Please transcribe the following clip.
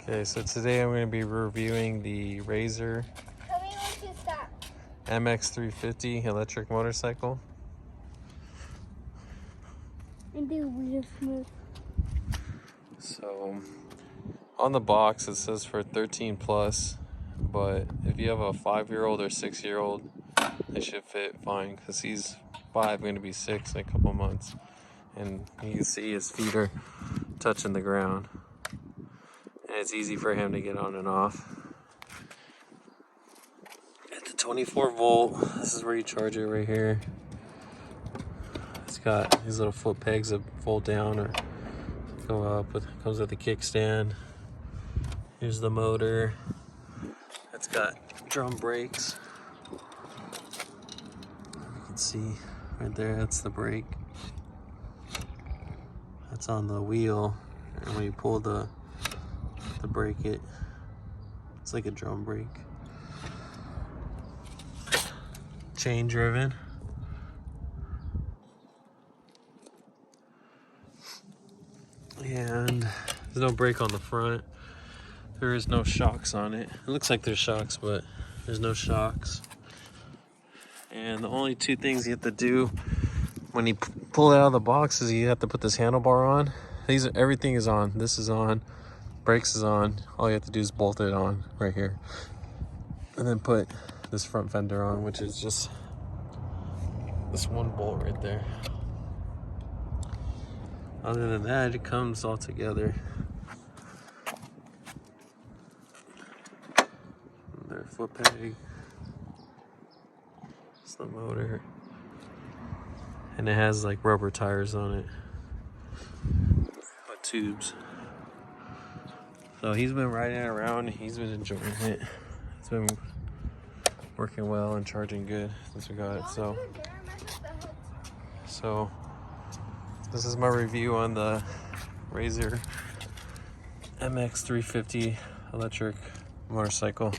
Okay, so today I'm going to be reviewing the Razor MX350 electric motorcycle. And do wheel smooth. So on the box it says for 13 plus, but if you have a 5-year-old or 6-year-old, they should fit fine because he's 5, going to be 6 in a couple months, and you can see his feet are touching the ground, and it's easy for him to get on and off. At the 24 volt, this is where you charge it right here. It's got these little foot pegs that fold down or go up. Comes with a kickstand. Here's the motor. It's got drum brakes. You can see right there, that's the brake. That's on the wheel, and when you pull the brake, it's like a drum brake. Chain driven. And there's no brake on the front. There is no shocks on it. It looks like there's shocks, but there's no shocks. And the only two things you have to do when you pull it out of the box is you have to put this handlebar on. Everything is on. This is on. Brakes is on. All you have to do is bolt it on right here. And then put this front fender on, which is just this one bolt right there. Other than that, it comes all together. Their foot peg. It's the motor. And it has like rubber tires on it. With tubes. So he's been riding it around. He's been enjoying it. It's been working well and charging good since we got it. So this is my review on the Razor MX350 electric motorcycle.